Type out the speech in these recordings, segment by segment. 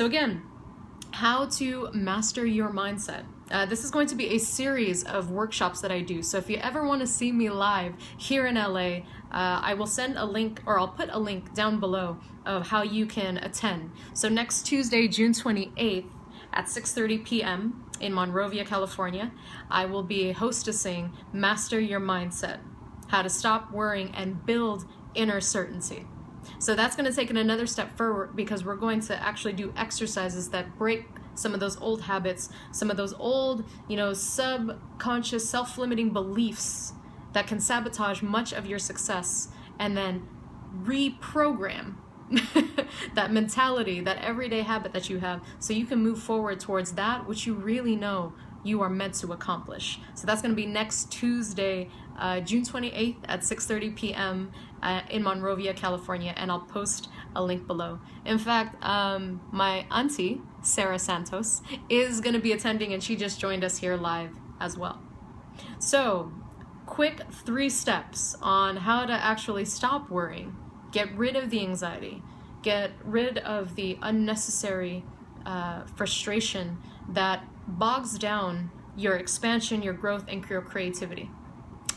So again, how to master your mindset. This is going to be a series of workshops that I do. So if you ever want to see me live here in LA, I will send a link, or I'll put a link down below of how you can attend. So next Tuesday, June 28th at 6:30 p.m. in Monrovia, California, I will be hostessing Master Your Mindset, how to stop worrying and build inner certainty. So that's going to take it another step forward, because we're going to actually do exercises that break some of those old habits, some of those old, subconscious self-limiting beliefs that can sabotage much of your success, and then reprogram that mentality, that everyday habit that you have, so you can move forward towards that which you really know you are meant to accomplish. So that's going to be next Tuesday, June 28th at 6:30 p.m. In Monrovia, California, and I'll post a link below. In fact, my auntie, Sarah Santos, is going to be attending, and she just joined us here live as well. So, quick 3 steps on how to actually stop worrying, get rid of the anxiety, get rid of the unnecessary frustration that bogs down your expansion, your growth, and your creativity,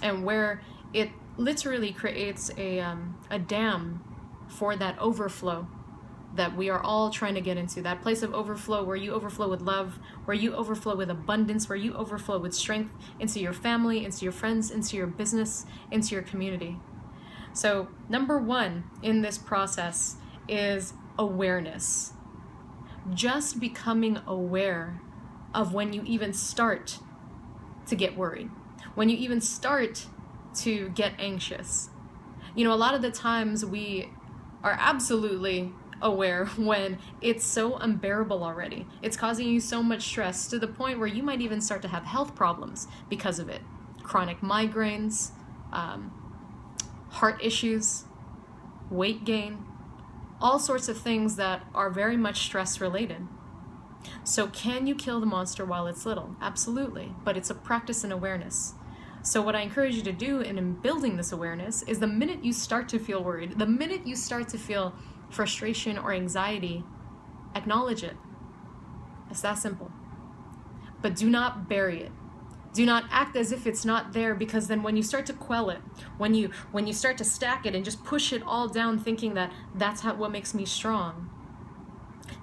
and where it literally creates a dam for that overflow that we are all trying to get into, that place of overflow where you overflow with love, where you overflow with abundance, where you overflow with strength into your family, into your friends, into your business, into your community. So number 1 in this process is awareness. Just becoming aware of when you even start to get worried, when you even start to get anxious. A lot of the times we are absolutely aware when it's so unbearable already. It's causing you so much stress to the point where you might even start to have health problems because of it. Chronic migraines, heart issues, weight gain, all sorts of things that are very much stress related. So can you kill the monster while it's little? Absolutely, but it's a practice in awareness. So what I encourage you to do in building this awareness is, the minute you start to feel worried, the minute you start to feel frustration or anxiety, acknowledge it. It's that simple. But do not bury it. Do not act as if it's not there, because then when you start to quell it, when you start to stack it and just push it all down thinking that that's what makes me strong,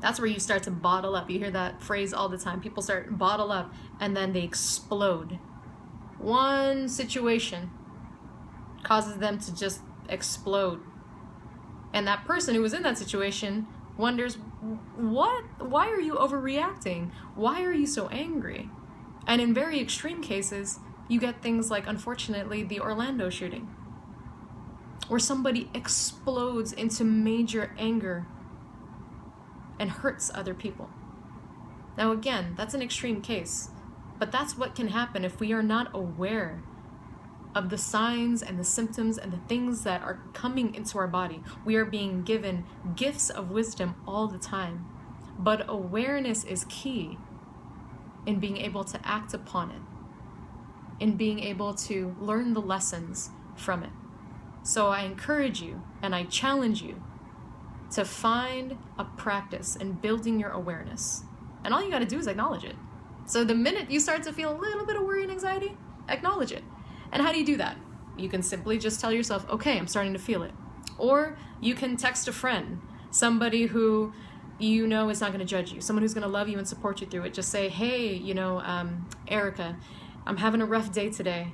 that's where you start to bottle up. You hear that phrase all the time. People start bottle up and then they explode. One situation causes them to just explode. And that person who was in that situation wonders, why are you overreacting? Why are you so angry? And in very extreme cases, you get things like, unfortunately, the Orlando shooting, where somebody explodes into major anger and hurts other people. Now again, that's an extreme case, but that's what can happen if we are not aware of the signs and the symptoms and the things that are coming into our body. We are being given gifts of wisdom all the time, but awareness is key in being able to act upon it, in being able to learn the lessons from it. So I encourage you and I challenge you to find a practice in building your awareness. And all you got to do is acknowledge it. So the minute you start to feel a little bit of worry and anxiety, acknowledge it. And how do you do that? You can simply just tell yourself, okay, I'm starting to feel it. Or you can text a friend, somebody who you know is not going to judge you, someone who's going to love you and support you through it. Just say, hey, Erica, I'm having a rough day today.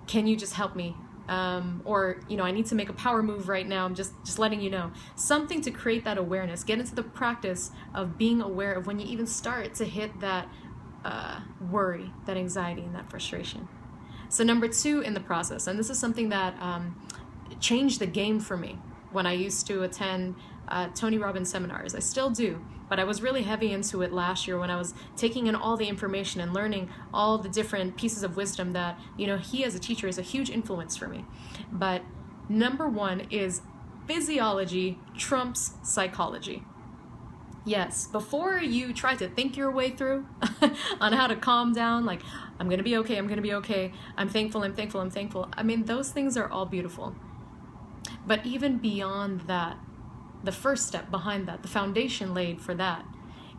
Can you just help me? Or, I need to make a power move right now. I'm just letting you know. Something to create that awareness. Get into the practice of being aware of when you even start to hit that worry, that anxiety, and that frustration. So number 2 in the process, and this is something that changed the game for me when I used to attend Tony Robbins seminars. I still do, but I was really heavy into it last year when I was taking in all the information and learning all the different pieces of wisdom that, he as a teacher is a huge influence for me. But number 1 is physiology trumps psychology. Yes, before you try to think your way through on how to calm down, like, I'm going to be okay, I'm going to be okay, I'm thankful, I'm thankful, I'm thankful. I mean, those things are all beautiful. But even beyond that, the first step behind that, the foundation laid for that,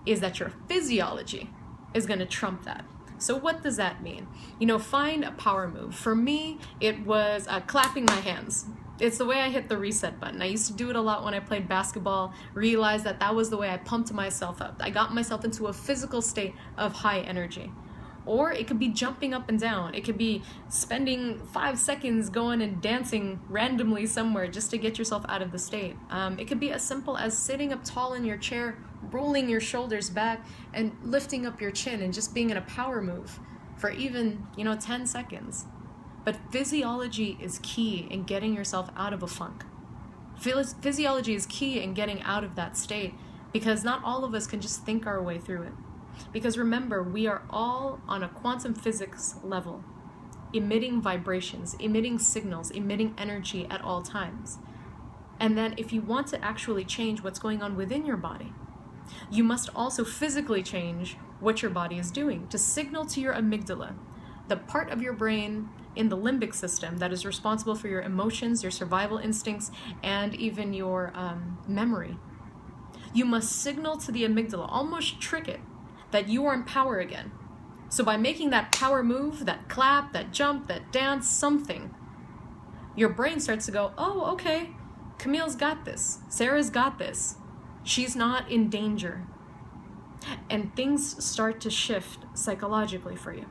is that your physiology is going to trump that. So what does that mean? You know, find a power move. For me, it was clapping my hands. It's the way I hit the reset button. I used to do it a lot when I played basketball, realized that that was the way I pumped myself up. I got myself into a physical state of high energy. Or it could be jumping up and down. It could be spending 5 seconds going and dancing randomly somewhere just to get yourself out of the state. It could be as simple as sitting up tall in your chair, rolling your shoulders back, and lifting up your chin and just being in a power move for even, 10 seconds. But physiology is key in getting yourself out of a funk. Physiology is key in getting out of that state, because not all of us can just think our way through it. Because remember, we are all on a quantum physics level, emitting vibrations, emitting signals, emitting energy at all times. And then if you want to actually change what's going on within your body, you must also physically change what your body is doing to signal to your amygdala, the part of your brain in the limbic system that is responsible for your emotions, your survival instincts, and even your memory. You must signal to the amygdala, almost trick it, that you are in power again. So by making that power move, that clap, that jump, that dance, something, your brain starts to go, oh, okay, Camille's got this. Sarah's got this. She's not in danger. And things start to shift psychologically for you.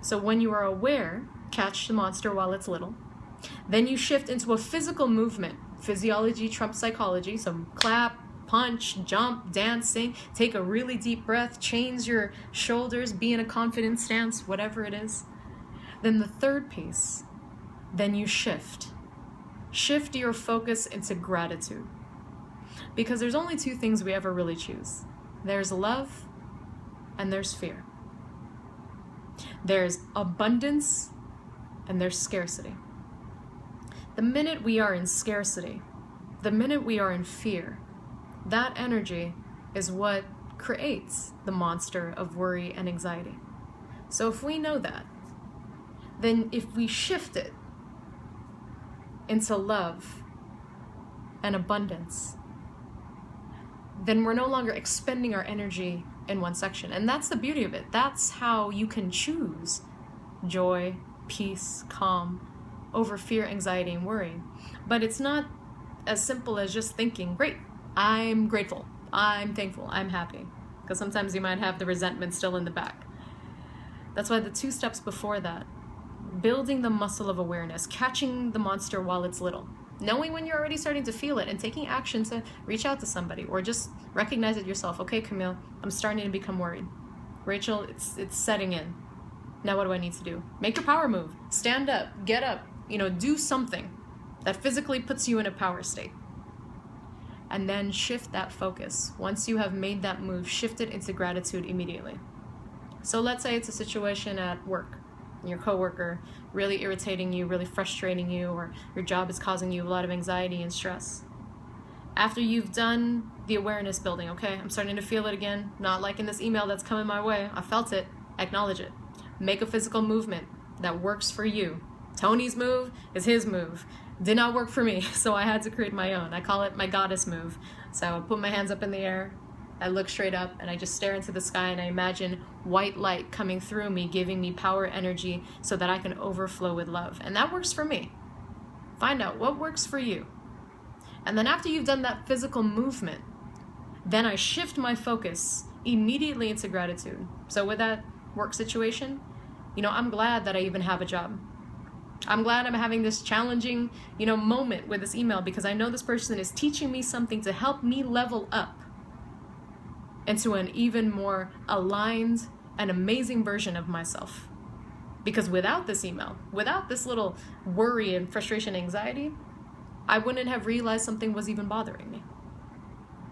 So when you are aware, catch the monster while it's little, then you shift into a physical movement. Physiology trumps psychology, so clap, punch, jump, dance, sing, take a really deep breath, change your shoulders, be in a confident stance, whatever it is. Then the third piece, then you shift. Shift your focus into gratitude. Because there's only two things we ever really choose. There's love and there's fear. There's abundance and there's scarcity. The minute we are in scarcity, the minute we are in fear, that energy is what creates the monster of worry and anxiety. So if we know that, then if we shift it into love and abundance, then we're no longer expending our energy in one section. And that's the beauty of it. That's how you can choose joy, peace, calm over fear, anxiety, and worry. But it's not as simple as just thinking, great, I'm grateful, I'm thankful, I'm happy. Because sometimes you might have the resentment still in the back. That's why the 2 steps before that, building the muscle of awareness, catching the monster while it's little, knowing when you're already starting to feel it and taking action to reach out to somebody or just recognize it yourself. Okay, Camille, I'm starting to become worried. Rachel, it's setting in. Now what do I need to do? Make your power move. Stand up, get up, do something that physically puts you in a power state. And then shift that focus. Once you have made that move, shift it into gratitude immediately. So let's say it's a situation at work. Your coworker really irritating you, really frustrating you, or your job is causing you a lot of anxiety and stress. After you've done the awareness building, okay, I'm starting to feel it again, not liking this email that's coming my way, I felt it, acknowledge it. Make a physical movement that works for you. Tony's move is his move. Did not work for me, so I had to create my own. I call it my goddess move. So I put my hands up in the air, I look straight up, and I just stare into the sky, and I imagine white light coming through me, giving me power energy so that I can overflow with love. And that works for me. Find out what works for you. And then after you've done that physical movement, then I shift my focus immediately into gratitude. So with that work situation, I'm glad that I even have a job. I'm glad I'm having this challenging, moment with this email, because I know this person is teaching me something to help me level up into an even more aligned and amazing version of myself. Because without this email, without this little worry and frustration, anxiety, I wouldn't have realized something was even bothering me.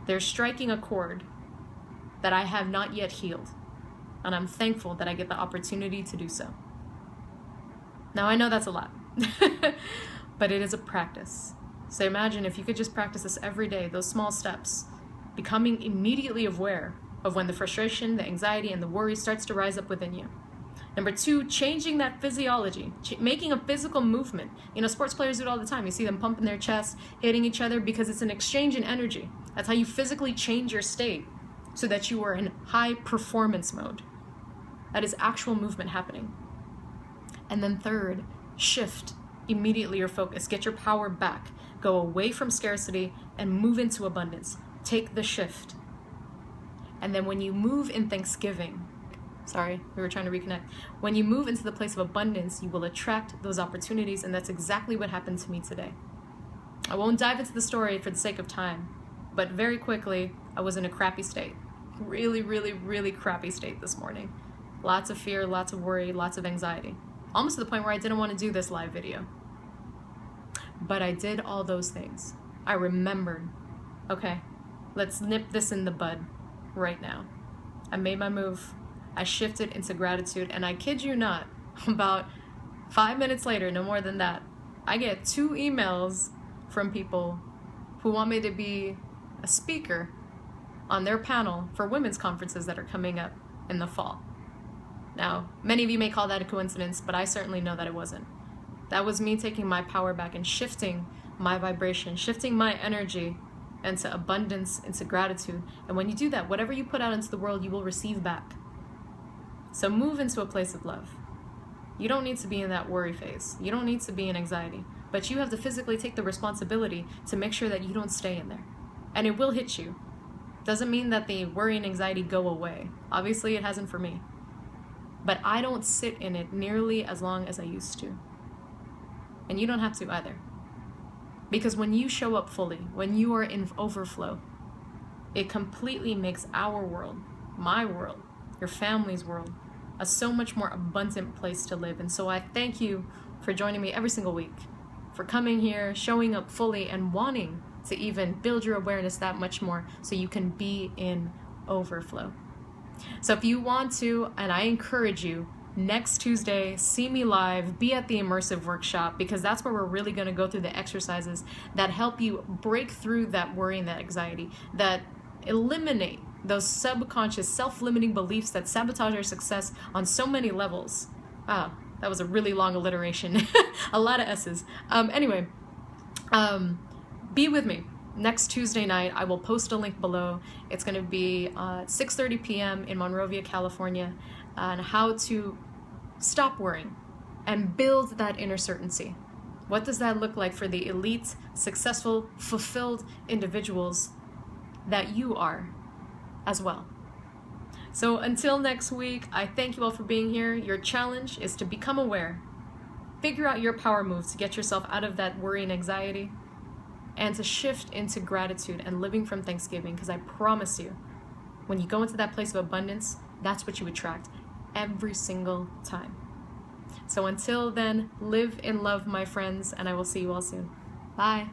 They're striking a chord that I have not yet healed, and I'm thankful that I get the opportunity to do so. Now, I know that's a lot, but it is a practice. So imagine if you could just practice this every day, those small steps, becoming immediately aware of when the frustration, the anxiety, and the worry starts to rise up within you. Number 2, changing that physiology, making a physical movement. Sports players do it all the time. You see them pumping their chest, hitting each other, because it's an exchange in energy. That's how you physically change your state. so that you are in high performance mode. That is actual movement happening. And then third, shift immediately your focus. Get your power back. Go away from scarcity and move into abundance. Take the shift. And then when you move in thanksgiving, sorry, we were trying to reconnect. When you move into the place of abundance, you will attract those opportunities, and that's exactly what happened to me today. I won't dive into the story for the sake of time, but very quickly, I was in a crappy state. Really, really, really crappy state this morning. Lots of fear, lots of worry, lots of anxiety. Almost to the point where I didn't want to do this live video. But I did all those things. I remembered, okay, let's nip this in the bud right now. I made my move. I shifted into gratitude, and I kid you not, about 5 minutes later, no more than that, I get 2 emails from people who want me to be a speaker on their panel for women's conferences that are coming up in the fall. Now, many of you may call that a coincidence, but I certainly know that it wasn't. That was me taking my power back and shifting my vibration, shifting my energy into abundance, into gratitude. And when you do that, whatever you put out into the world, you will receive back. So move into a place of love. You don't need to be in that worry phase. You don't need to be in anxiety. But you have to physically take the responsibility to make sure that you don't stay in there. And it will hit you. Doesn't mean that the worry and anxiety go away. Obviously, it hasn't for me. But I don't sit in it nearly as long as I used to. And you don't have to either. Because when you show up fully, when you are in overflow, it completely makes our world, my world, your family's world, a so much more abundant place to live. And so I thank you for joining me every single week, for coming here, showing up fully, and wanting to even build your awareness that much more so you can be in overflow. So if you want to, and I encourage you, next Tuesday, see me live, be at the immersive workshop, because that's where we're really going to go through the exercises that help you break through that worry and that anxiety, that eliminate those subconscious self-limiting beliefs that sabotage our success on so many levels. Ah, that was a really long alliteration. A lot of S's. Anyway, be with me. Next Tuesday night, I will post a link below. It's going to be 6:30 p.m. in Monrovia, California, on how to stop worrying and build that inner certainty. What does that look like for the elite, successful, fulfilled individuals that you are as well? So until next week, I thank you all for being here. Your challenge is to become aware, figure out your power moves to get yourself out of that worry and anxiety, and to shift into gratitude and living from Thanksgiving, because I promise you, when you go into that place of abundance, that's what you attract every single time. So until then, live in love, my friends, and I will see you all soon. Bye.